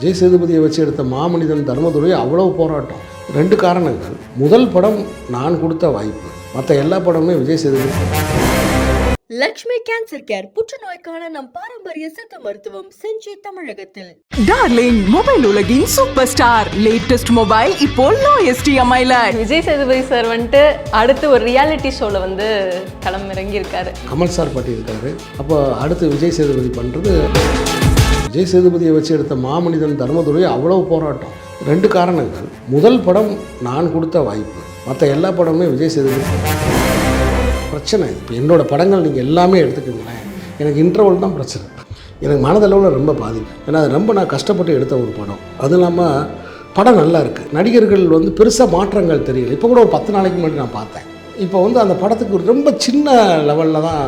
விஜய் சேதுபதியை வச்சு எடுத்த மாமனிதன் தர்மதுரை அவ்வளவு போராட்டம். 2 காரணங்கள். முதல் படம் நான் கொடுத்த வாய்ப்பு, மற்ற எல்லா படமுமே விஜய் சேதுபதி. லக்ஷ்மி கேன்சர் கேர் புற்றுநோய்க்கான நம் பாரம்பரிய சித்த மருத்துவம் செஞ்சி தமிழகத்தில். டார்லிங் மொபைல் உலகின் சூப்பர் ஸ்டார் லேட்டஸ்ட் மொபைல் இப்போ லோயஸ்ட் EMI-ல. விஜய் சேதுபதி சார் வந்துட்டு அடுத்து ஒரு ரியாலிட்டி ஷோவில் வந்து களம் இறங்கி இருக்காரு. கமல் சார் பாட்டி இருக்காரு. அப்போ அடுத்து விஜய் சேதுபதி பண்ணுறது, விஜய் சேதுபதியை வச்சு எடுத்த மாமனிதன் தர்மதுரை அவ்வளவு போராட்டம். 2 காரணங்கள். முதல் படம் நான் கொடுத்த வாய்ப்பு, மற்ற எல்லா படமுமே விஜய் சேதுபதி. பிரச்சனை இப்போ என்னோடய படங்கள் நீங்கள் எல்லாமே எடுத்துக்கோங்களேன், எனக்கு இன்டர்வல் தான் பிரச்சனை. எனக்கு மனதளவில் ரொம்ப பாதிப்பு. ஏன்னா அது ரொம்ப நான் கஷ்டப்பட்டு எடுத்த ஒரு படம். அதுவும் இல்லாமல் படம் நல்லா இருக்குது. நடிகர்கள் வந்து பெருசாக மாற்றங்கள் தெரியல. இப்போ கூட ஒரு 10 நாளைக்கு முன்னாடி நான் பார்த்தேன். இப்போ வந்து அந்த படத்துக்கு ரொம்ப சின்ன லெவலில் தான்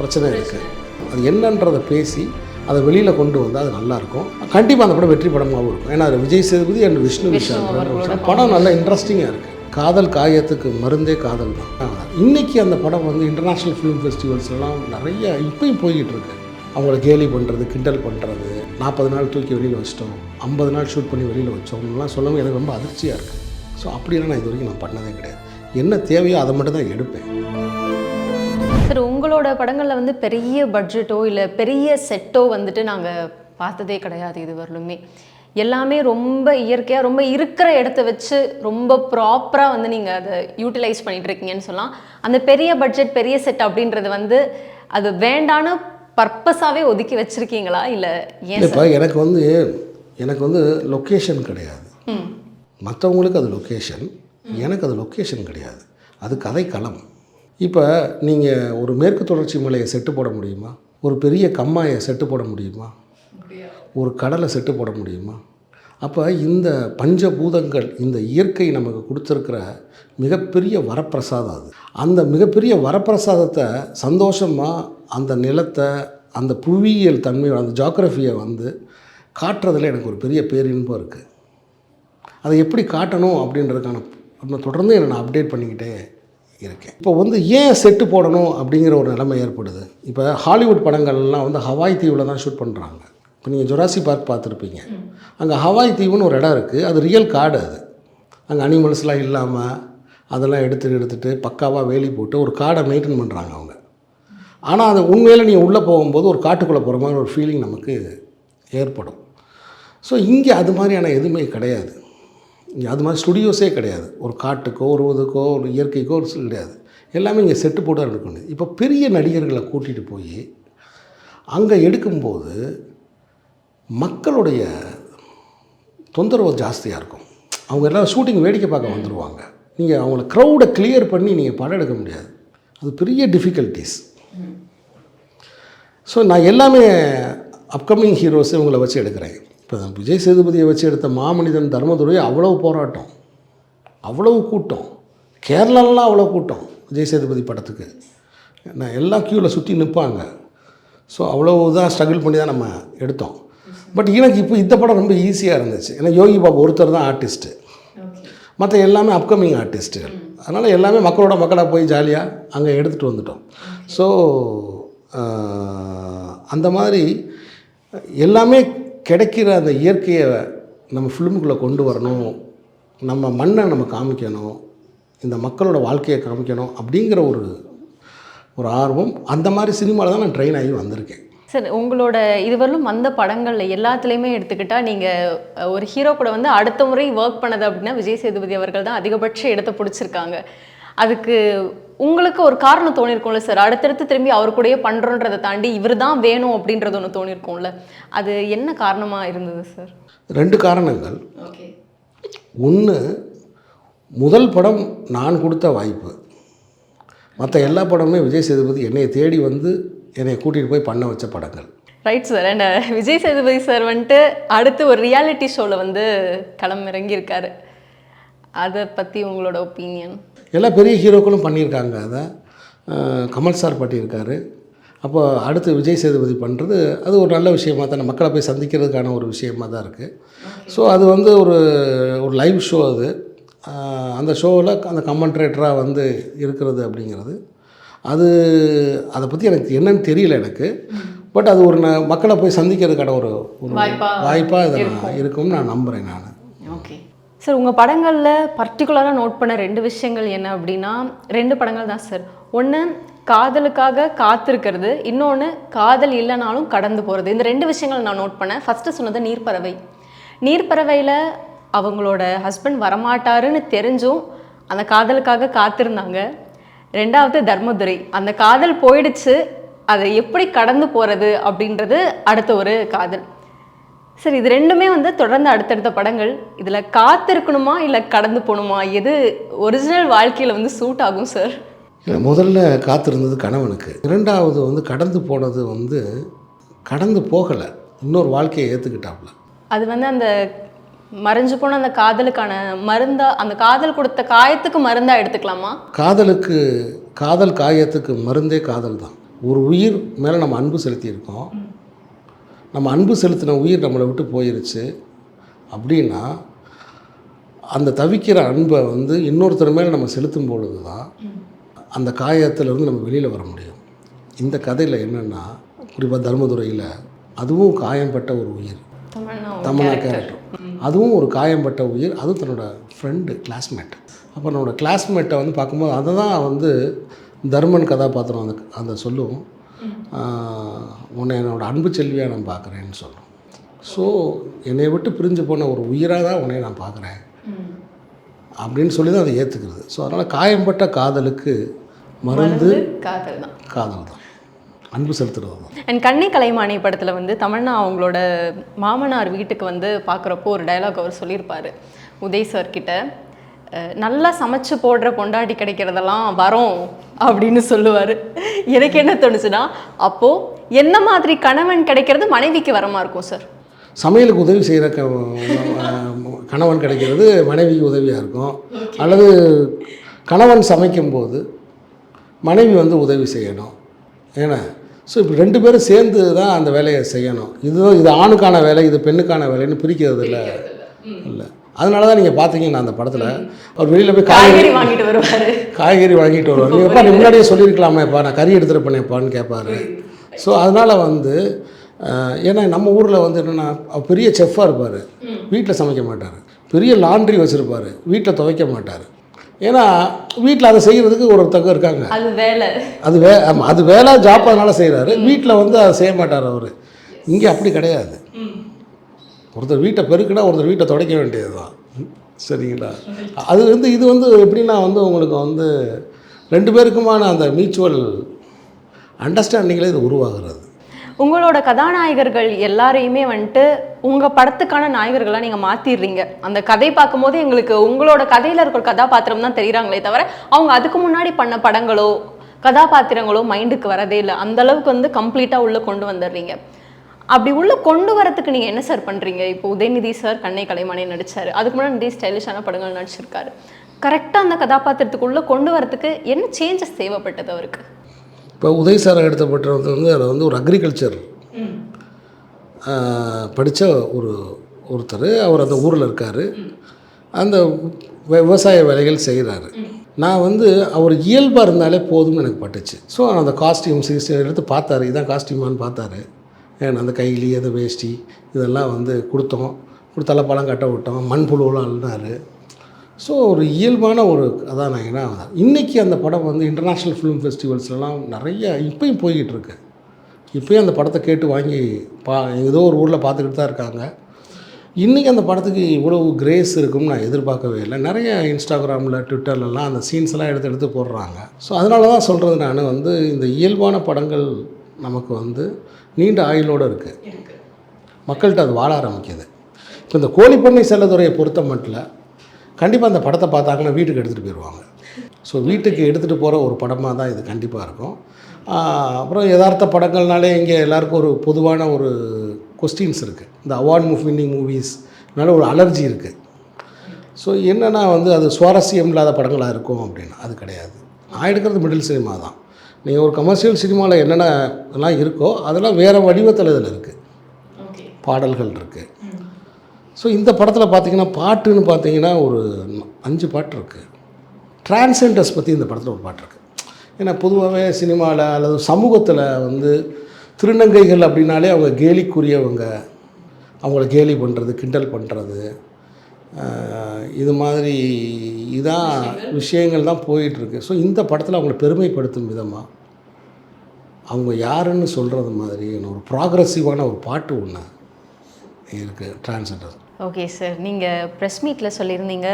பிரச்சனை இருக்குது. அது என்னன்றதை பேசி அதை வெளியில் கொண்டு வந்தால் அது நல்லாயிருக்கும். கண்டிப்பாக அந்த படம் வெற்றி படமாகவும் இருக்கும். ஏன்னா அது விஜய் சேதுபதி அண்ட் விஷ்ணு விஷால் படம் நல்லா இன்ட்ரெஸ்டிங்காக இருக்குது. காதல் காயத்துக்கு மருந்தே காதல் தான். இன்றைக்கி அந்த படம் வந்து இன்டர்நேஷ்னல் ஃபிலிம் ஃபெஸ்டிவல்ஸ்லாம் நிறைய இப்போயும் போய்கிட்டு இருக்கு. அவங்கள கேலி பண்ணுறது, கிண்டல் பண்ணுறது, 40 நாள் தூக்கி வெளியில் வச்சிட்டோம், 50 நாள் ஷூட் பண்ணி வெளியில் வச்சோம்லாம் சொல்லவும் எனக்கு ரொம்ப அதிர்ச்சியாக இருக்குது. ஸோ அப்படிலாம் நான் இது வரைக்கும் நான் பண்ணதே கிடையாது. என்ன தேவையோ அதை மட்டும் தான் எடுப்பேன். சார், உங்களோட படங்களில் வந்து பெரிய பட்ஜெட்டோ இல்லை பெரிய செட்டோ வந்துட்டு நாங்கள் பார்த்ததே கிடையாது இது வரலுமே. எல்லாமே ரொம்ப இயற்கையாக, ரொம்ப இருக்கிற இடத்த வச்சு ரொம்ப ப்ராப்பராக வந்து நீங்கள் அதை யூட்டிலைஸ் பண்ணிகிட்டு இருக்கீங்கன்னு சொல்லலாம். அந்த பெரிய பட்ஜெட் பெரிய செட் அப்படின்றது வந்து அது வேண்டான பர்பஸாகவே ஒதுக்கி வச்சுருக்கீங்களா இல்லை ஏன்? இப்போ எனக்கு வந்து லொக்கேஷன் கிடையாது. மற்றவங்களுக்கு அது லொக்கேஷன், எனக்கு அது லொக்கேஷன் கிடையாது. அது கதைக்களம். இப்போ நீங்கள் ஒரு மேற்கு தொடர்ச்சி மலையை செட்டு போட முடியுமா? ஒரு பெரிய கம்மாயை செட்டு போட முடியுமா? ஒரு கடலை செட்டு போட முடியுமா? அப்போ இந்த பஞ்சபூதங்கள், இந்த இயற்கை நமக்கு கொடுத்துருக்கிற மிகப்பெரிய வரப்பிரசாதம். அது அந்த மிகப்பெரிய வரப்பிரசாதத்தை சந்தோஷமாக அந்த நிலத்தை, அந்த புவியியல் தன்மை, அந்த ஜியோகிரஃபியை வந்து காட்டுறதுல எனக்கு ஒரு பெரிய பேரின்பம் இருக்குது. அதை எப்படி காட்டணும் அப்படின்றதுக்கான தொடர்ந்து நான் அப்டேட் பண்ணிக்கிட்டே இருக்கேன். இப்போ வந்து ஏன் செட்டு போடணும் அப்படிங்கிற ஒரு நிலைமை ஏற்படுது. இப்போ ஹாலிவுட் படங்கள்லாம் வந்து ஹவாய் தீவில் தான் ஷூட் பண்ணுறாங்க. இப்போ நீங்கள் ஜுராசிக் பார்க் பார்த்துருப்பீங்க. அங்கே ஹவாய் தீவுன்னு ஒரு இடம் இருக்குது. அது ரியல் காடு. அது அங்கே அனிமல்ஸ்லாம் இல்லாமல் அதெல்லாம் எடுத்துகிட்டு பக்காவாக வேலி போட்டு ஒரு காடை மெயின்டைன் பண்ணுறாங்க அவங்க. ஆனால் அது உண்மையில் நீங்கள் உள்ளே போகும்போது ஒரு காட்டுக்குள்ளே போகிற மாதிரி ஒரு ஃபீலிங் நமக்கு ஏற்படும். ஸோ இங்கே அது மாதிரியான எதுவுமே கிடையாது. இங்கே அது மாதிரி ஸ்டுடியோஸே கிடையாது. ஒரு காட்டுக்கோ ஒரு இதுக்கோ ஒரு இயற்கைக்கோ ஒரு கிடையாது. எல்லாமே இங்கே செட்டு போட்டு எடுக்கணும். இப்போ பெரிய நடிகர்களை கூட்டிகிட்டு போய் அங்கே எடுக்கும்போது மக்களுடைய தொந்தரவு ஜாஸ்தியாக இருக்கும். அவங்க எல்லாம் ஷூட்டிங் வேடிக்கை பார்க்க வந்துடுவாங்க. நீங்கள் அவங்கள க்ரௌடை கிளியர் பண்ணி நீங்கள் படம் எடுக்க முடியாது. அது பெரிய டிஃபிகல்ட்டிஸ். ஸோ நான் எல்லாமே அப்கமிங் ஹீரோஸை இவங்களை வச்சு எடுக்கிறேன். இப்போ விஜய் சேதுபதியை வச்சு எடுத்த மாமனிதன் தர்மதுரை அவ்வளவு போராட்டம், அவ்வளவு கூட்டம். கேரளாலாம் அவ்வளோ கூட்டம் விஜய் சேதுபதி படத்துக்கு. நான் எல்லா க்யூவில் சுற்றி நிற்பாங்க. ஸோ அவ்வளோ தான் ஸ்ட்ரகிள் பண்ணி தான் நம்ம எடுத்தோம். பட் எனக்கு இப்போ இந்த படம் ரொம்ப ஈஸியாக இருந்துச்சு. ஏன்னா யோகி பாபு ஒருத்தர் தான் ஆர்டிஸ்ட்டு, மற்ற எல்லாமே அப்கமிங் ஆர்டிஸ்ட்டுகள். அதனால் எல்லாமே மக்களோட மக்களாக போய் ஜாலியாக அங்கே எடுத்துகிட்டு வந்துட்டோம். ஸோ அந்த மாதிரி எல்லாமே கிடைக்கிற அந்த இயற்கையை நம்ம ஃபிலிமுக்குள்ளே கொண்டு வரணும், நம்ம மண்ணை நம்ம காமிக்கணும், இந்த மக்களோட வாழ்க்கையை காமிக்கணும் அப்படிங்கிற ஒரு ஆர்வம். அந்த மாதிரி சினிமாவில் தான் நான் ட்ரெயின் ஆகி வந்திருக்கேன். சார், உங்களோட இதுவரையிலும் வந்த படங்களில் எல்லாத்துலேயுமே எடுத்துக்கிட்டால் நீங்கள் ஒரு ஹீரோ கூட வந்து அடுத்த முறை ஒர்க் பண்ணது அப்படின்னா விஜய் சேதுபதி அவர்கள் தான் அதிகபட்ச இடத்தை பிடிச்சிருக்காங்க. அதுக்கு உங்களுக்கு ஒரு காரணம் தோணிருக்கும்ல சார்? அடுத்தடுத்து திரும்பி அவர் கூடயே பண்ணுறோன்றதை தாண்டி இவர் தான் வேணும் அப்படின்றது ஒன்று தோணிருக்கும்ல, அது என்ன காரணமாக இருந்தது சார்? 2 காரணங்கள். ஒன்று, முதல் படம் நான் கொடுத்த வாய்ப்பு, மற்ற எல்லா படமுமே விஜய் சேதுபதி என்னை தேடி வந்து என்னை கூட்டிகிட்டு போய் பண்ண வச்ச படங்கள். Right sir. And Vijay Sethupathi sir வந்துட்டு அடுத்து ஒரு ரியாலிட்டி ஷோவில் வந்து களம் இறங்கியிருக்காரு. அதை பற்றி உங்களோட ஒப்பீனியன்? எல்லா பெரிய ஹீரோக்களும் பண்ணியிருக்காங்க. அதை கமல் சார் பண்ணியிருக்காரு. அப்போ அடுத்து விஜய் சேதுபதி பண்ணுறது அது ஒரு நல்ல விஷயமாக தான், மக்களை போய் சந்திக்கிறதுக்கான ஒரு விஷயமாக தான் இருக்குது. ஸோ அது வந்து ஒரு லைவ் ஷோ. அது அந்த ஷோவில் அந்த கமெண்ட்ரேட்டராக வந்து இருக்கிறது அப்படிங்கிறது, அதை பற்றி எனக்கு என்னன்னு தெரியல எனக்கு. பட் அது ஒரு மக்களை போய் சந்திக்கிறதுக்கான ஒரு ஒரு வாய்ப்பாக வாய்ப்பாக இருக்கும்னு நான் நம்புகிறேன் நான். ஓகே சார், உங்கள் படங்களில் பர்டிகுலராக நோட் பண்ண 2 விஷயங்கள் என்ன அப்படின்னா 2 படங்கள் தான் சார். ஒன்று காதலுக்காக காத்திருக்கிறது, இன்னொன்று காதல் இல்லைனாலும் கடந்து போகிறது. இந்த 2 விஷயங்கள் நான் நோட் பண்ணேன். ஃபஸ்ட்டு சொன்னது நீர்ப்பறவை. நீர்ப்பறவையில் அவங்களோட ஹஸ்பண்ட் வரமாட்டாருன்னு தெரிஞ்சும் அந்த காதலுக்காக காத்திருந்தாங்க. 2வது தர்மதுரை, அந்த காதல் போயிடுச்சு, அதை எப்படி கடந்து போகிறது அப்படின்றது அடுத்த ஒரு காதல். சரி, இது 2மே வந்து தொடர்ந்து அடுத்தடுத்த படங்கள். இதில் காத்திருக்கணுமா இல்லை கடந்து போகணுமா, எது ஒரிஜினல் வாழ்க்கையில் வந்து சூட் ஆகும் சார்? முதல்ல காத்திருந்தது கணவனுக்கு, 2வது வந்து கடந்து போனது வந்து கடந்து போகலை, இன்னொரு வாழ்க்கையை ஏற்றுக்கிட்டாப்புல. அது வந்து அந்த மறைஞ்சு போன அந்த காதலுக்கான மருந்தா, அந்த காதல் கொடுத்த காயத்துக்கு மருந்தா எடுத்துக்கலாமா? காதல் காயத்துக்கு மருந்தே காதல் தான். ஒரு உயிர் மேலே நம்ம அன்பு செலுத்தியிருக்கோம், நம்ம அன்பு செலுத்தின உயிர் நம்மளை விட்டு போயிருச்சு அப்படின்னா அந்த தவிக்கிற அன்பை வந்து இன்னொருத்தர் மேலே நம்ம செலுத்தும் பொழுது தான் அந்த காயத்திலேருந்து நம்ம வெளியில் வர முடியும். இந்த கதையில் என்னென்னா, குறிப்பாக தர்மதுரையில் அதுவும் காயம்பட்ட ஒரு உயிர், தமன்னா கேரக்டர், அதுவும் ஒரு காயம்பட்ட உயிர், அதுவும் தன்னோட ஃப்ரெண்டு கிளாஸ்மேட். அப்போ நம்மளோட கிளாஸ்மேட்டை வந்து பார்க்கும்போது அதை தான் வந்து தர்மன் கதாபாத்திரம் அந்த சொல்லும், உன்னை என்னோடய அன்பு செல்வியாக நான் பார்க்குறேன்னு சொல்லும். ஸோ என்னை விட்டு பிரிஞ்சு போன ஒரு உயிராக தான் உன்னை நான் பார்க்குறேன் அப்படின்னு சொல்லி தான் அதை ஏற்றுக்கிறது. ஸோ அதனால் காயம்பட்ட காதலுக்கு மருந்து காதல் தான், அன்பு செலுத்துறது தான். அண்ட் கண்ணை கலைமானி படத்தில் வந்து தமன்னா அவங்களோட மாமனார் வீட்டுக்கு வந்து பார்க்குறப்போ ஒரு டயலாக் அவர் சொல்லியிருப்பார் உதய் சார்கிட்ட, நல்லா சமைச்சு போடுற பொண்டாட்டி கிடைக்கிறதெல்லாம் வரோம் அப்படின்னு சொல்லுவார். எனக்கு என்ன தோணுச்சுன்னா, அப்போது என்ன மாதிரி கணவன் கிடைக்கிறது மனைவிக்கு வரமா இருக்கும் சார்? சமையலுக்கு உதவி செய்கிற கணவன் கிடைக்கிறது மனைவிக்கு உதவியாக இருக்கும், அல்லது கணவன் சமைக்கும்போது மனைவி வந்து உதவி செய்யணும். ஏன்னா ஸோ இப்போ 2 பேரும் சேர்ந்து தான் அந்த வேலையை செய்யணும். இது ஆணுக்கான வேலை, இது பெண்ணுக்கான வேலைன்னு பிரிக்கிறது இல்லை. அதனால தான் நீங்கள் பார்த்தீங்கன்னா அந்த படத்தில் அவர் வெளியில் போய் காய்கறி வாங்கிட்டு வருவார். நீங்கள் எப்போ முன்னாடியே சொல்லியிருக்கலாமேப்பா, நான் கறி எடுத்துகிட்டு பண்ணேப்பான்னு கேட்பார். ஸோ அதனால் வந்து ஏன்னா நம்ம ஊரில் வந்து என்னென்னா, பெரிய செஃப்பாக இருப்பார், வீட்டில் சமைக்க மாட்டார். பெரிய லாண்ட்ரி வச்சுருப்பார், வீட்டில் துவைக்க மாட்டார். ஏன்னா வீட்டில் அதை செய்கிறதுக்கு ஒருத்தங்க இருக்காங்க, அது வேலை ஜாப், அதனால் செய்கிறாரு. வீட்டில் வந்து அதை செய்ய மாட்டார் அவர். இங்கே அப்படி கிடையாது. ஒருத்தர் வீட்டை பெருக்குனா ஒருத்தர் வீட்டை துடைக்க வேண்டியது தான். சரிங்களா? அது வந்து இது வந்து எப்படின்னா வந்து உங்களுக்கு வந்து 2 பேருக்குமான அந்த மியூச்சுவல் அண்டர்ஸ்டாண்டிங்கில் இது உருவாகிறது. உங்களோட கதாநாயகர்கள் எல்லாரையுமே வந்துட்டு உங்கள் படத்துக்கான நாயகர்களாக நீங்கள் மாற்றிடுறீங்க. அந்த கதை பார்க்கும்போது எங்களுக்கு உங்களோட கதையில் இருக்கிற கதாபாத்திரம் தான் தெரியுறாங்களே தவிர அவங்க அதுக்கு முன்னாடி பண்ண படங்களோ கதாபாத்திரங்களோ மைண்டுக்கு வரதே இல்லை. அந்தளவுக்கு வந்து கம்ப்ளீட்டாக உள்ளே கொண்டு வந்துடுறீங்க. அப்படி உள்ளே கொண்டு வரத்துக்கு நீங்கள் என்ன சார் பண்ணுறீங்க? இப்போ உதயநிதி சார் கண்ணை கலைமானி நடித்தார், அதுக்கு முன்னாடி நிறைய ஸ்டைலிஷான படங்கள் நடிச்சிருக்காரு. கரெக்டாக அந்த கதாபாத்திரத்துக்குள்ளே கொண்டு வரத்துக்கு என்ன சேஞ்சஸ் தேவைப்பட்டது அவருக்கு? இப்போ உதய் சார் எடுத்தப்பட்டது வந்து அதில் வந்து ஒரு அக்ரிகல்ச்சர் படித்த ஒருத்தர், அவர் அந்த ஊரில் இருக்கார், அந்த விவசாய வேலைகள் செய்கிறாரு. நான் வந்து அவர் இயல்பாக இருந்தாலே போதும்னு எனக்கு பட்டுச்சு. ஸோ அந்த காஸ்டியூம்ஸ் எடுத்து பார்த்தாரு, இதான் காஸ்டியூமான்னு பார்த்தாரு. ஏன்னா அந்த கைலி, அந்த வேஷ்டி இதெல்லாம் வந்து தலைப்பழம் கட்ட விட்டோம், மண்புழுவெலாம் அழுனார். ஸோ ஒரு இயல்பான ஒரு கதாநாயகனா இன்றைக்கி அந்த படம் வந்து இன்டர்நேஷ்னல் ஃபிலிம் ஃபெஸ்டிவல்ஸ்லாம் நிறைய இப்போயும் போய்கிட்டுருக்கு. இப்போயும் அந்த படத்தை கேட்டு வாங்கி ஏதோ ஒரு ஊரில் பார்த்துக்கிட்டு தான் இருக்காங்க. இன்றைக்கி அந்த படத்துக்கு இவ்வளவு கிரேஸ் இருக்கும்னு நான் எதிர்பார்க்கவே இல்லை. நிறைய இன்ஸ்டாகிராமில், ட்விட்டர்லலாம் அந்த சீன்ஸ்லாம் எடுத்து போடுறாங்க. ஸோ அதனால தான் சொல்கிறது, நான் வந்து இந்த இயல்பான படங்கள் நமக்கு வந்து நீண்ட ஆயுளோடு இருக்குது, மக்கள்கிட்ட அது வாழ ஆரம்பிக்குது. இப்போ இந்த கோழிப்பண்ணை செல்லதுறையை பொறுத்த மட்டும் கண்டிப்பாக அந்த படத்தை பார்த்தாங்கன்னா வீட்டுக்கு எடுத்துகிட்டு போயிடுவாங்க. ஸோ வீட்டுக்கு எடுத்துகிட்டு போகிற ஒரு படமாக தான் இது கண்டிப்பாக இருக்கும். அப்புறம் யதார்த்த படங்கள்னாலே இங்கே எல்லாருக்கும் ஒரு பொதுவான ஒரு கொஸ்டின்ஸ் இருக்குது. இந்த அவார்ட் வின்னிங் மூவிஸ்னால ஒரு அலர்ஜி இருக்குது. ஸோ என்னென்னா வந்து அது சுவாரஸ்யம் இல்லாத படங்களாக இருக்கும் அப்படின்னா அது கிடையாது. நான் எடுக்கிறது மிடில் சினிமா தான். நீங்கள் ஒரு கமர்ஷியல் சினிமாவில் என்னென்னலாம் இருக்கோ அதெல்லாம் வேறு வடிவத்தில் இதில் இருக்குது, பாடல்கள் இருக்குது. ஸோ இந்த படத்தில் பார்த்திங்கன்னா பாட்டுன்னு பார்த்தீங்கன்னா ஒரு 5 பாட்டு இருக்குது. டிரான்ஸெண்டர்ஸ் பற்றி இந்த படத்தில் ஒரு பாட்டு இருக்குது. ஏன்னா பொதுவாகவே சினிமாவில் அல்லது சமூகத்தில் வந்து திருநங்கைகள் அப்படின்னாலே அவங்க கேலிக்குரியவங்க, அவங்கள கேலி பண்ணுறது, கிண்டல் பண்ணுறது, இது மாதிரி இதான் விஷயங்கள் தான் போயிட்டுருக்கு. ஸோ இந்த படத்தில் அவங்கள பெருமைப்படுத்தும் விதமாக அவங்க யாருன்னு சொல்கிறது மாதிரி ஒரு ப்ராக்ரெசிவான ஒரு பாட்டு ஒன்று இருக்குது, டிரான்ஸ்ஜெண்டர். ஓகே சார், நீங்கள் ப்ரெஸ் மீட்டில் சொல்லியிருந்தீங்க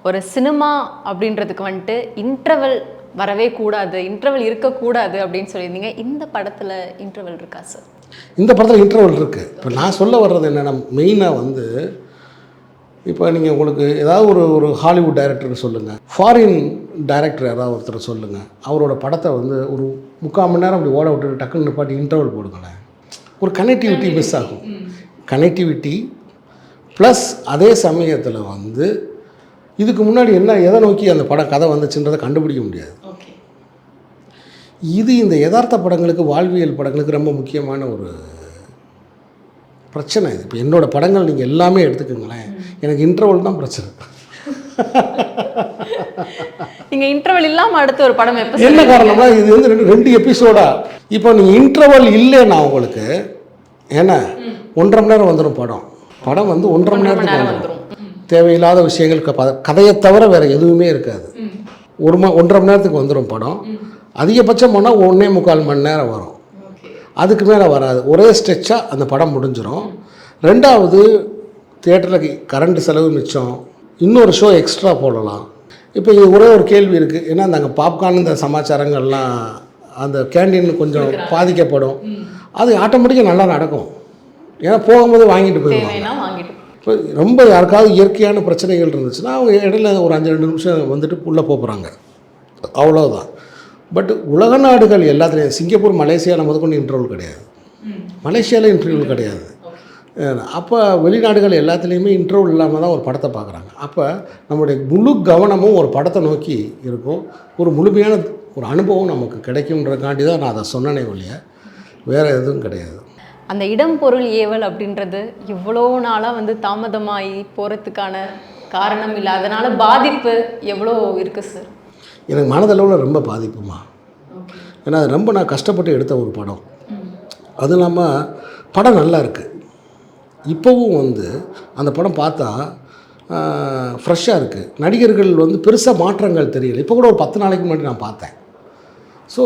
ஒரு சினிமா அப்படின்றதுக்கு வந்துட்டு இன்டர்வல் வரவே கூடாது, இன்டர்வல் இருக்கக்கூடாது அப்படின்னு சொல்லியிருந்தீங்க. இந்த படத்தில் இன்டர்வல் இருக்கா சார்? இந்த படத்தில் இன்டர்வல் இருக்குது. இப்போ நான் சொல்ல வர்றது என்னென்னா, மெயினாக வந்து இப்போ நீங்கள் உங்களுக்கு ஏதாவது ஒரு ஹாலிவுட் டைரக்டர் சொல்லுங்கள், ஃபாரின் டைரக்டர் யாராவது ஒருத்தர் சொல்லுங்கள், அவரோட படத்தை வந்து ஒரு 3/4 மணி நேரம் அப்படி ஓட விட்டு டக்குன்னு நிப்பாட்டி இன்டர்வல் போடுங்களேன். ஒரு கனெக்டிவிட்டி மிஸ் ஆகும். கனெக்டிவிட்டி ப்ளஸ் அதே சமயத்தில் வந்து இதுக்கு முன்னாடி என்ன எதை நோக்கி அந்த படம் கதை வந்துச்சுன்றதை கண்டுபிடிக்க முடியாது. இது இந்த யதார்த்த படங்களுக்கு, வாழ்வியல் படங்களுக்கு ரொம்ப முக்கியமான ஒரு பிரச்சனை இது. இப்போ என்னோடய படங்கள் நீங்கள் எல்லாமே எடுத்துக்கோங்களேன், எனக்கு இன்டர்வல் தான் பிரச்சனை. நீங்கள் இன்டர்வல் இல்லாமல் அடுத்த ஒரு படம் எப்போ என்ன காரணம்னா, இது வந்து 2 எபிசோடா. இப்போ நீங்கள் இன்டர்வல் இல்லைன்னா உங்களுக்கு ஏன்னா 1.5 மணி நேரம் வந்துடும் படம் வந்து 1.5 மணி நேரத்துக்கு வந்துடும். தேவையில்லாத விஷயங்கள் கதையை தவிர வேறு எதுவுமே இருக்காது. 1.5 மணி நேரத்துக்கு வந்துடும் படம். அதிகபட்சம் போனால் 1.25 மணி நேரம் வரும், அதுக்கு மேலே வராது. ஒரே ஸ்ட்ரெச்சாக அந்த படம் முடிஞ்சிடும். 2வது தியேட்டரில் கரண்ட் செலவு மிச்சம், இன்னொரு ஷோ எக்ஸ்ட்ரா போடலாம். இப்போ இது ஒரே ஒரு கேள்வி இருக்குது, ஏன்னா அங்கே பாப்கார்ன் இந்த சமாச்சாரங்கள்லாம் அந்த கேண்டீன் கொஞ்சம் பாதிக்கப்படும். அது ஆட்டோமேட்டிக்காக நல்லா நடக்கும், ஏன்னா போகும்போது வாங்கிட்டு போயிடுவாங்க. இப்போ ரொம்ப யாருக்காவது இயற்கையான பிரச்சனைகள் இருந்துச்சுன்னா அவங்க இடையில ஒரு 5-2 நிமிஷம் வந்துட்டு உள்ளே போகிறாங்க, அவ்வளோதான். பட் உலக நாடுகள் எல்லாத்துலேயும், சிங்கப்பூர், மலேசியாவில் முதற்கொண்டு இன்டர்வல் கிடையாது, மலேசியாவில் இன்டர்வல் கிடையாது. அப்போ வெளிநாடுகள் எல்லாத்துலேயுமே இன்டர்வல் இல்லாமல் தான் ஒரு படத்தை பார்க்குறாங்க. அப்போ நம்முடைய முழு கவனமும் ஒரு படத்தை நோக்கி இருக்கும், ஒரு முழுமையான ஒரு அனுபவம் நமக்கு கிடைக்கும்ன்றக்காண்டி தான் நான் அதை சொன்னனே ஒழிய வேறு எதுவும் கிடையாது. அந்த இடம் பொருள் ஏவல் அப்படின்றது இவ்வளோ நாளாக வந்து தாமதமாகி போகிறதுக்கான காரணம் இல்லை, அதனால் பாதிப்பு எவ்வளோ இருக்குது சார்? எனக்கு மனதளவில் ரொம்ப பாதிப்புமா. ஏன்னா அது ரொம்ப நான் கஷ்டப்பட்டு எடுத்த ஒரு படம். அது இல்லாமல் படம் நல்லா இருக்குது. இப்போவும் வந்து அந்த படம் பார்த்தா ஃப்ரெஷ்ஷாக இருக்குது. நடிகர்கள் வந்து பெருசாக மாற்றங்கள் தெரியல. இப்போ கூட ஒரு 10 நாளைக்கு முன்னாடி நான் பார்த்தேன். ஸோ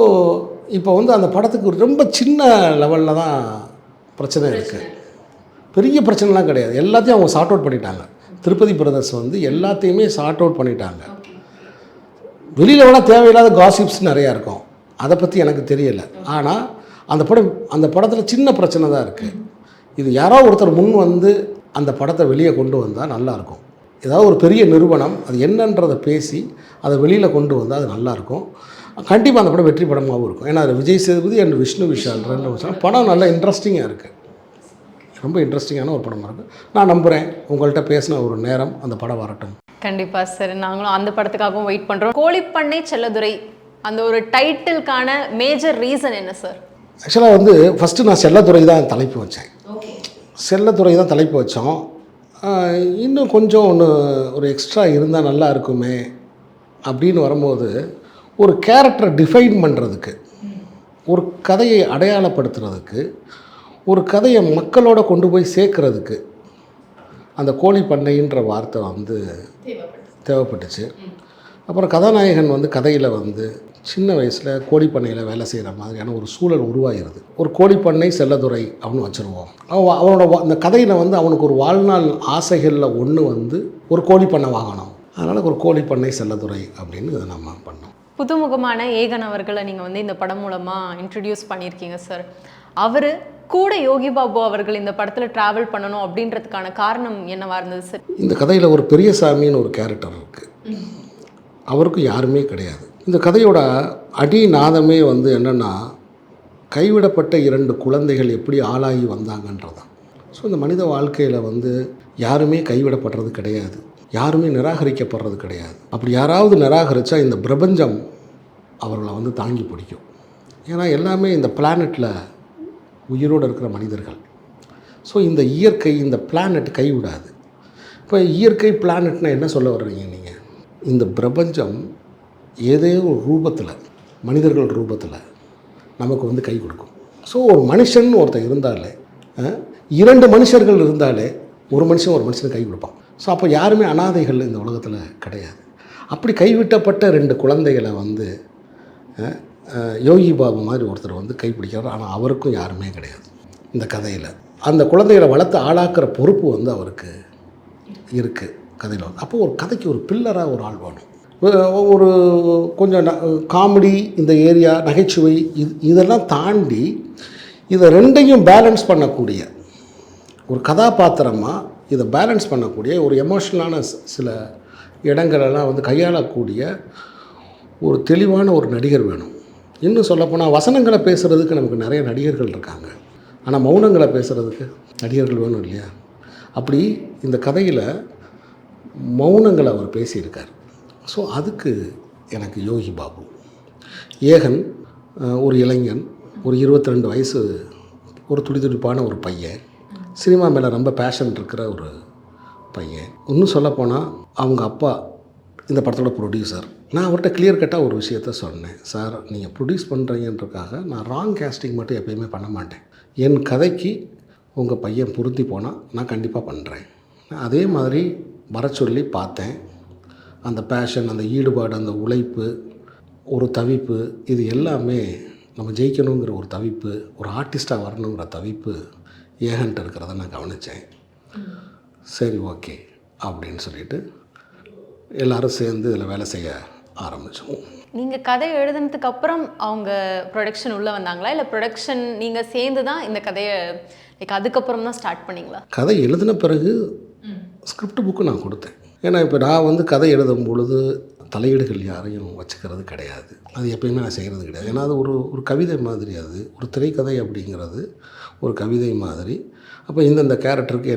இப்போ வந்து அந்த படத்துக்கு ரொம்ப சின்ன லெவலில் தான் பிரச்சனை இருக்குது, பெரிய பிரச்சனைலாம் கிடையாது. எல்லாத்தையும் அவங்க சார்ட் அவுட் பண்ணிட்டாங்க. திருப்பதி பிரதர்ஸ் வந்து எல்லாத்தையுமே சார்ட் அவுட் பண்ணிட்டாங்க. வெளியில் வேணால் தேவையில்லாத காசிப்ஸ் நிறையா இருக்கும், அதை பற்றி எனக்கு தெரியலை. ஆனால் அந்த படத்தில் சின்ன பிரச்சனை தான் இருக்குது. இது யாரோ ஒருத்தர் முன் வந்து அந்த படத்தை வெளியே கொண்டு வந்தால் நல்லாயிருக்கும். ஏதாவது ஒரு பெரிய நிறுவனம் அது என்னன்றதை பேசி அதை வெளியில் கொண்டு வந்தால் அது நல்லாயிருக்கும். கண்டிப்பாக அந்த படம் வெற்றி படமாகவும் இருக்கும். ஏன்னா அது விஜய் சேதுபதி அண்ட் விஷ்ணு விஷால் 2 வருஷம் படம் நல்லா இன்ட்ரெஸ்டிங்காக இருக்குது, ரொம்ப இன்ட்ரெஸ்டிங்கான ஒரு படமாக இருக்குது. நான் நம்புகிறேன் உங்கள்கிட்ட பேசின ஒரு நேரம் அந்த படம் வரட்டும். கண்டிப்பாக சார், நாங்களும் அந்த படத்துக்காகவும் வெயிட் பண்ணுறோம். கோழிப்பண்ணை செல்லதுரை அந்த ஒரு டைட்டிலுக்கான மேஜர் ரீசன் என்ன சார்? ஆக்சுவலாக வந்து ஃபஸ்ட்டு நான் செல்லத்துறை தான் தலைப்பு வச்சேன். செல்லத்துறை தான் தலைப்பு வச்சோம். இன்னும் கொஞ்சம் ஒரு எக்ஸ்ட்ரா இருந்தால் நல்லா இருக்குமே அப்படின்னு வரும்போது, ஒரு கேரக்டரை டிஃபைன் பண்ணுறதுக்கு, ஒரு கதையை அடையாளப்படுத்துறதுக்கு, ஒரு கதையை மக்களோட கொண்டு போய் சேர்க்குறதுக்கு அந்த கோழி பண்ணைன்ற வார்த்தை வந்து தேவைப்பட்டுச்சு. அப்புறம் கதாநாயகன் வந்து கதையில் வந்து சின்ன வயசில் கோழி பண்ணையில் வேலை செய்கிற மாதிரியான ஒரு சூழல் உருவாகிறது. ஒரு கோழிப்பண்ணை செல்லதுரை அப்படின்னு வச்சுருவோம். அவனோட அந்த கதையில் வந்து அவனுக்கு ஒரு வாழ்நாள் ஆசைகளில் ஒன்று வந்து ஒரு கோழி பண்ணை வாங்கணும். அதனால் ஒரு கோழிப்பண்ணை செல்லதுரை அப்படின்னு இதை நம்ம பண்ணோம். புதுமுகமான ஏகன் அவர்களை நீங்கள் வந்து இந்த படம் மூலமாக இன்ட்ரடியூஸ் பண்ணியிருக்கீங்க சார். அவர் கூட யோகி பாபு அவர்கள் இந்த படத்தில் ட்ராவல் பண்ணணும் அப்படின்றதுக்கான காரணம் என்னவாக இருந்தது சார்? இந்த கதையில் ஒரு பெரியசாமின்னு ஒரு கேரக்டர் இருக்குது, அவருக்கு யாருமே கிடையாது. இந்த கதையோட அடிநாதமே வந்து என்னென்னா, கைவிடப்பட்ட 2 குழந்தைகள் எப்படி ஆளாகி வந்தாங்கன்றதான். ஸோ இந்த மனித வாழ்க்கையில் வந்து யாருமே கைவிடப்படுறது கிடையாது, யாருமே நிராகரிக்கப்படுறது கிடையாது. அப்படி யாராவது நிராகரித்தா இந்த பிரபஞ்சம் அவர்களை வந்து தாங்கி பிடிக்கும். ஏன்னா எல்லாமே இந்த பிளானெட்டில் உயிரோடு இருக்கிற மனிதர்கள். ஸோ இந்த இயற்கை, இந்த பிளானெட் கைவிடாது. இப்போ இயற்கை பிளானெட்னா என்ன சொல்ல வர்றீங்க நீங்கள்? இந்த பிரபஞ்சம் ஏதோ ஒரு ரூபத்தில், மனிதர்கள் ரூபத்தில் நமக்கு வந்து கை கொடுக்கும். ஸோ ஒரு மனுஷன் ஒருத்தர் இருந்தாலே, 2 மனுஷர்கள் இருந்தாலே ஒரு மனுஷனை கை கொடுப்பான். ஸோ அப்போ யாருமே அனாதைகள் இந்த உலகத்தில் கிடையாது. அப்படி கைவிட்டப்பட்ட 2 குழந்தைகளை வந்து யோகி பாபு மாதிரி ஒருத்தர் வந்து கைப்பிடிக்கிறார். ஆனால் அவருக்கும் யாருமே கிடையாது இந்த கதையில். அந்த குழந்தைகளை வளர்த்து ஆளாக்குற பொறுப்பு வந்து அவருக்கு இருக்குது கதையில். அப்போ ஒரு கதைக்கு ஒரு பில்லராக ஒரு ஆள் வேணும். ஒரு கொஞ்சம் காமெடி, இந்த ஏரியா நகைச்சுவை, இதெல்லாம் தாண்டி இதை 2ஐயும் பேலன்ஸ் பண்ணக்கூடிய ஒரு கதாபாத்திரமாக இதை பேலன்ஸ் பண்ணக்கூடிய ஒரு எமோஷ்னலான சில இடங்களெல்லாம் வந்து கையாளக்கூடிய ஒரு தெளிவான ஒரு நடிகர் வேணும். இன்னும் சொல்லப்போனால் வசனங்களை பேசுகிறதுக்கு நமக்கு நிறைய நடிகர்கள் இருக்காங்க. ஆனால் மௌனங்களை பேசுகிறதுக்கு நடிகர்கள் வேணும் இல்லையா? அப்படி இந்த கதையில் மௌனங்களை அவர் பேசியிருக்கார். ஸோ அதுக்கு எனக்கு யோகி பாபு. ஏகன் ஒரு இளைஞன், ஒரு 22 வயசு, ஒரு துடிதுடிப்பான ஒரு பையன், சினிமா மேலே ரொம்ப பேஷன் இருக்கிற ஒரு பையன். இன்னும் சொல்லப்போனால் அவங்க அப்பா இந்த படத்தோட ப்ரொடியூசர். நான் அவர்கிட்ட கிளியர் கட்டாக ஒரு விஷயத்த சொன்னேன். சார், நீங்கள் ப்ரொடியூஸ் பண்ணுறீங்கன்றக்காக நான் ராங் கேஸ்டிங் மட்டும் எப்பயுமே பண்ண மாட்டேன். என் கதைக்கு உங்கள் பையன் பொருந்தி போனால் நான் கண்டிப்பாக பண்ணுறேன். அதே மாதிரி வர சொல்லி பார்த்தேன். அந்த பேஷன், அந்த ஈடுபாடு, அந்த உழைப்பு, ஒரு தவிப்பு, இது எல்லாமே நம்ம ஜெயிக்கணுங்கிற ஒரு தவிப்பு, ஒரு ஆர்டிஸ்ட்டாக வரணுங்கிற தவிப்பு ஏகன்ட்டு இருக்கிறத நான் கவனித்தேன். சரி, ஓகே அப்படின்னு சொல்லிட்டு எல்லோரும் சேர்ந்து இதில் வேலை செய்ய ஆரம்பித்தோம். நீங்கள் கதை எழுதுனதுக்கு அப்புறம் அவங்க ப்ரொடக்ஷன் உள்ளே வந்தாங்களா, இல்லை ப்ரொடக்ஷன் நீங்கள் சேர்ந்து தான் இந்த கதையை அதுக்கப்புறம் தான் ஸ்டார்ட் பண்ணிங்களா? கதை எழுதின பிறகு ஸ்கிரிப்ட் புக்கு நான் கொடுத்தேன். ஏன்னா இப்போ நான் வந்து கதை எழுதும் பொழுது தலையீடுகள் யாரையும் வச்சுக்கிறது கிடையாது. அது எப்பயுமே நான் செய்கிறது கிடையாது. ஏன்னா அது ஒரு கவிதை மாதிரி. அது ஒரு திரைக்கதை அப்படிங்கிறது ஒரு கவிதை மாதிரி. அப்போ இந்தந்த கேரக்டருக்கு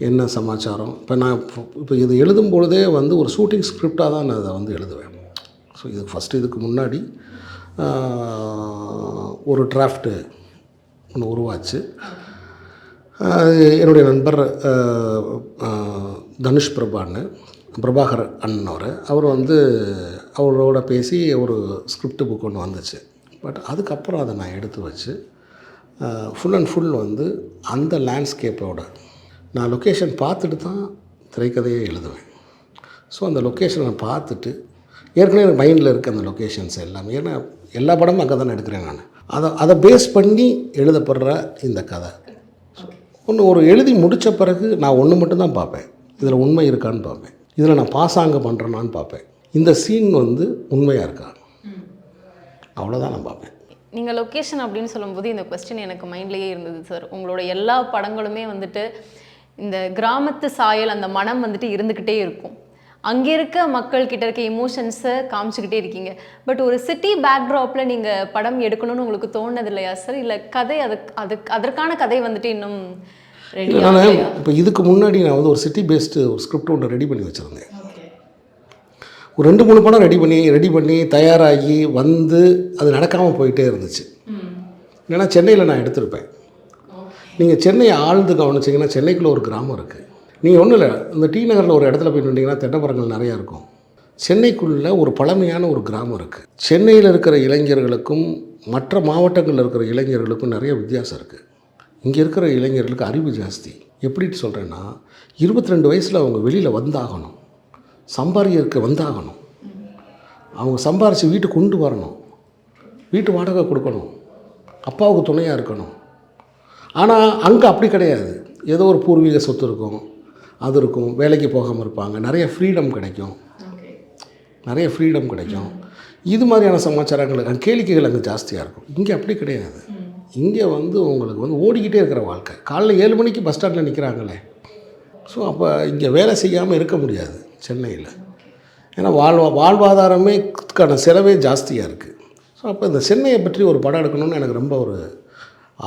என்ன சமாச்சாரம், இப்போ இது எழுதும் பொழுதே வந்து ஒரு ஷூட்டிங் ஸ்கிரிப்டாக தான் நான் அதை வந்து எழுதுவேன். ஸோ இதுக்கு முன்னாடி ஒரு டிராஃப்ட்டு ஒன்று உருவாச்சு. என்னுடைய நண்பர் தனுஷ் பிரபாகர் அண்ணன் அவர் வந்து அவரோட பேசி ஒரு ஸ்கிரிப்ட் புக் ஒன்று வந்துச்சு. பட் அதுக்கப்புறம் அதை நான் எடுத்து வச்சு ஃபுல் அண்ட் ஃபுல் வந்து அந்த லேண்ட்ஸ்கேப்போட நான் லொக்கேஷன் பார்த்துட்டு தான் திரைக்கதையே எழுதுவேன். ஸோ அந்த லொக்கேஷனை பார்த்துட்டு ஏற்கனவே எனக்கு மைண்டில் இருக்க அந்த லொக்கேஷன்ஸ் எல்லாமே, ஏன்னா எல்லா படமும் அங்கே தானே எடுக்கிறேன் நான். அதை பேஸ் பண்ணி எழுதப்படுற இந்த கதை ஒரு எழுதி முடித்த பிறகு நான் ஒன்று மட்டும்தான் பார்ப்பேன். இதில் உண்மை இருக்கான்னு பார்ப்பேன். இதில் நான் பாசாங்க பண்ணுறேன்னான்னு பார்ப்பேன். இந்த சீன் வந்து உண்மையாக இருக்கா, அவ்வளோதான் நான் பார்ப்பேன். நீங்கள் லொக்கேஷன் அப்படின்னு சொல்லும்போது இந்த கொஸ்டின் எனக்கு மைண்ட்லேயே இருந்தது சார். உங்களோட எல்லா படங்களுமே வந்துட்டு இந்த கிராமத்து சாயல், அந்த மனம் வந்துட்டு இருந்துக்கிட்டே இருக்கும். அங்கே இருக்க மக்கள்கிட்ட இருக்க எமோஷன்ஸை காமிச்சிக்கிட்டே இருக்கீங்க. பட் ஒரு சிட்டி பேக்ட்ராப்பில் நீங்கள் படம் எடுக்கணும்னு உங்களுக்கு தோணுது இல்லையா சார்? இல்லை கதை அதற்கான கதை வந்துட்டு இன்னும் ரெடி? நான் இப்போ இதுக்கு முன்னாடி நான் வந்து ஒரு சிட்டி பேஸ்டு ஒரு ஸ்கிரிப்ட் ஒன்று ரெடி பண்ணி வச்சுருந்தேன். ஒரு 2-3 படம் ரெடி பண்ணி தயாராகி வந்து அது நடக்காமல் போயிட்டே இருந்துச்சு. ஏன்னா சென்னையில் நான் எடுத்திருப்பேன். நீங்கள் சென்னையை ஆழ்ந்து கவனிச்சிங்கன்னா சென்னைக்குள்ளே ஒரு கிராமம் இருக்குது. நீங்கள் ஒன்றும் இல்லை, இந்த டி நகரில் ஒரு இடத்துல போய் நின்றீங்கன்னா தென்னைமரங்கள் நிறையா இருக்கும். சென்னைக்குள்ளே ஒரு பழமையான ஒரு கிராமம் இருக்குது. சென்னையில் இருக்கிற இளைஞர்களுக்கும் மற்ற மாவட்டங்களில் இருக்கிற இளைஞர்களுக்கும் நிறைய வித்தியாசம் இருக்குது. இங்கே இருக்கிற இளைஞர்களுக்கு அறிவு ஜாஸ்தி. எப்படி சொல்கிறேன்னா, 22 வயசில் அவங்க வெளியில் வந்தாகணும், சம்பாதிக்க வந்தாகணும். அவங்க சம்பாரித்து வீட்டுக்கு கொண்டு வரணும், வீட்டு வாடகை கொடுக்கணும், அப்பாவுக்கு துணையாக இருக்கணும். ஆனால் அங்கே அப்படி கிடையாது. ஏதோ ஒரு பூர்வீக சொத்து இருக்கும், அது இருக்கும், வேலைக்கு போகாமல் இருப்பாங்க, நிறைய ஃப்ரீடம் கிடைக்கும். இது மாதிரியான சமாச்சாரங்கள், கேளிக்கைகள் அங்கே ஜாஸ்தியாக இருக்கும். இங்கே அப்படி கிடையாது. இங்கே வந்து உங்களுக்கு வந்து ஓடிக்கிட்டே இருக்கிற வாழ்க்கை. காலைல 7 மணிக்கு பஸ் ஸ்டாண்டில் நிற்கிறாங்களே. ஸோ அப்போ இங்கே வேலை செய்யாமல் இருக்க முடியாது சென்னையில். ஏன்னா வாழ்வாதாரமே செலவே ஜாஸ்தியாக இருக்குது. ஸோ அப்போ இந்த சென்னையை பற்றி ஒரு படம் எடுக்கணும்னு எனக்கு ரொம்ப ஒரு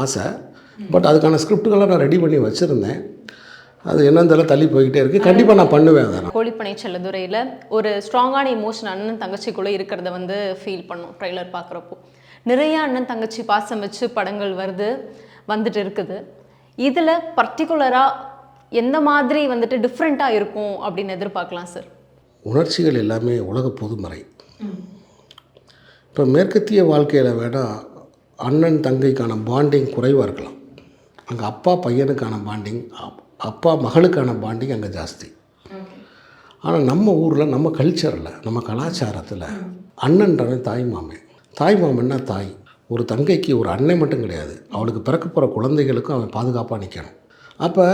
ஆசை. பட் அதுக்கான ஸ்கிரிப்டுகளை நான் ரெடி பண்ணி வச்சுருந்தேன். அது என்னந்தெல்லாம் தள்ளி போய்கிட்டே இருக்குது. கண்டிப்பாக நான் பண்ணுவேன். அதை கோழிப்பனை செல்லதுரையில் ஒரு ஸ்ட்ராங்கான எமோஷன் அண்ணன் தங்கச்சிக்குள்ளே இருக்கிறத வந்து ஃபீல் பண்ணோம். ட்ரெய்லர் பார்க்குறப்போ நிறைய அண்ணன் தங்கச்சி பாசம் வச்சு படங்கள் வந்துட்டு இருக்குது. இதில் பர்டிகுலராக எந்த மாதிரி வந்துட்டு டிஃப்ரெண்ட்டாக இருக்கும் அப்படின்னு எதிர்பார்க்கலாம் சார்? உணர்ச்சிகள் எல்லாமே உலக பொதுமறை. இப்போ மேற்கத்திய வாழ்க்கையில் வேணால் அண்ணன் தங்கைக்கான பாண்டிங் குறைவாக இருக்கலாம். அங்கே அப்பா பையனுக்கான பாண்டிங், அப்பா மகளுக்கான பாண்டிங் அங்கே ஜாஸ்தி. ஆனால் நம்ம ஊரில், நம்ம கல்ச்சரில், நம்ம கலாச்சாரத்தில் அண்ணன்றவன் தாய் மாமன். தாய் மாமன்னா தாய். ஒரு தங்கைக்கு ஒரு அண்ணன் மட்டும் கிடையாது, அவளுக்கு பிறக்க போகிற குழந்தைகளுக்கும் அவன் பாதுகாப்பாக நிற்கணும். அப்போ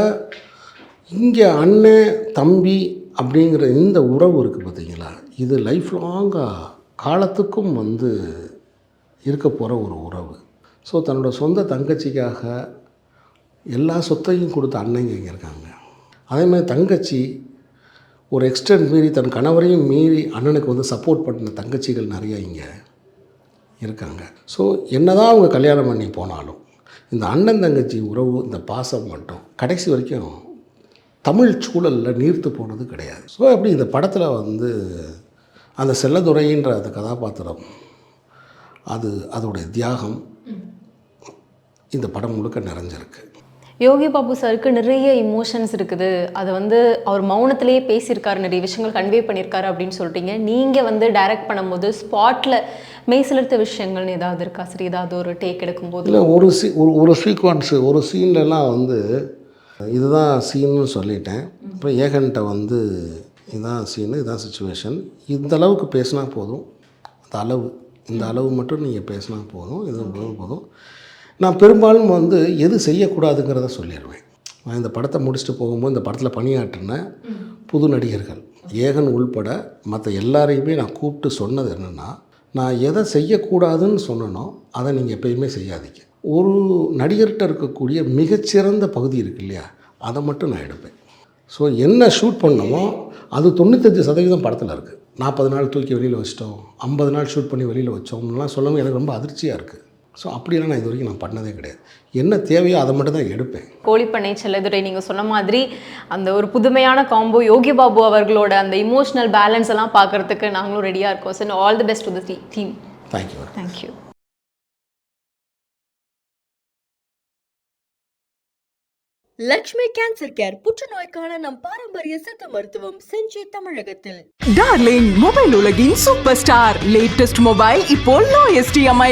இங்கே அண்ணன் தம்பி அப்படிங்கிற இந்த உறவு இருக்குது பார்த்தீங்களா, இது லைஃப் லாங்காக காலத்துக்கும் இருக்க போகிற ஒரு உறவு. ஸோ தன்னோட சொந்த தங்கச்சிக்காக எல்லா சொத்தையும் கொடுத்த அண்ணங்க இங்கே இருக்காங்க. அதேமாதிரி தங்கச்சி ஒரு எக்ஸ்டென்ட் மீறி தன் கணவரையும் மீறி அண்ணனுக்கு சப்போர்ட் பண்ண தங்கச்சிகள் நிறைய இங்கே இருக்காங்க. ஸோ என்னதான் அவங்க கல்யாணம் பண்ணி போனாலும் இந்த அண்ணன் தங்கச்சி உறவு, இந்த பாசம் மட்டும் கடைசி வரைக்கும் தமிழ் சூழலில் நீர்த்து போனது கிடையாது. ஸோ அப்படி இந்த படத்தில் அந்த செல்லதுரைன்ற அந்த கதாபாத்திரம், அதோடைய தியாகம் இந்த படம் முழுக்க நிறைஞ்சிருக்கு. யோகி பாபு சாருக்கு நிறைய இமோஷன்ஸ் இருக்குது. அதை அவர் மௌனத்திலேயே பேசியிருக்காரு, நிறைய விஷயங்கள் கன்வே பண்ணியிருக்காரு அப்படின்னு சொல்லிட்டீங்க. நீங்கள் டைரக்ட் பண்ணும்போது ஸ்பாட்டில் மெய்சிலிர்த்த விஷயங்கள்னு ஏதாவது இருக்கா சரி? ஏதாவது ஒரு டேக் எடுக்கும்போது இல்லை, ஒரு சீக்வன்ஸு, ஒரு சீன்லலாம் இதுதான் சீன்னு சொல்லிட்டேன். அப்புறம் ஏகன்ட்ட இதுதான் சீனு, இதுதான் சுச்சுவேஷன், இந்த அளவுக்கு பேசினா போதும், இந்த அளவு மட்டும் நீங்கள் பேசினா போதும், இது போதும். நான் பெரும்பாலும் எது செய்யக்கூடாதுங்கிறத சொல்லிடுவேன். நான் இந்த படத்தை முடிச்சுட்டு போகும்போது இந்த படத்தில் பணியாற்றின புது நடிகர்கள் ஏகன் உள்பட மற்ற எல்லாரையுமே நான் கூப்பிட்டு சொன்னது என்னென்னா, நான் எதை செய்யக்கூடாதுன்னு சொன்னனோ அதை நீங்கள் எப்பயுமே செய்யாதீங்க. ஒரு நடிகர்கிட்ட இருக்கக்கூடிய மிகச்சிறந்த பகுதி இருக்கு இல்லையா, அதை மட்டும் நான் எடுப்பேன். ஸோ என்ன ஷூட் பண்ணமோ அது 95% படத்தில் இருக்குது. 40 நாள் தூக்கி வெளியில் வச்சிட்டோம், 50 நாள் ஷூட் பண்ணி வெளியில் வச்சோம்லாம் சொல்லவும் எனக்கு ரொம்ப அதிர்ச்சியாக இருக்குது. ஸோ அப்படியெல்லாம் நான் இது வரைக்கும் நான் பண்ணதே கிடையாது. என்ன தேவையோ அதை மட்டும் தான் எடுப்பேன். கோழிப்பண்ணை செல்லதுரை நீங்கள் சொன்ன மாதிரி அந்த ஒரு புதுமையான காம்போ யோகி பாபு அவர்களோட அந்த இமோஷனல் பேலன்ஸ் எல்லாம் பார்க்குறதுக்கு நாங்களும் ரெடியாக இருக்கோம். So all the best to the team. Thank you. Thank you. Lakshmi cancer care புற்றுநோய்க்கான நம் பாரம்பரிய சித்த மருத்துவம் செஞ்சி தமிழகத்தில். டார்லிங் மொபைல் உலகின் சூப்பர் ஸ்டார் லேட்டஸ்ட் மொபைல் இப்போ லோயஸ்ட் EMI.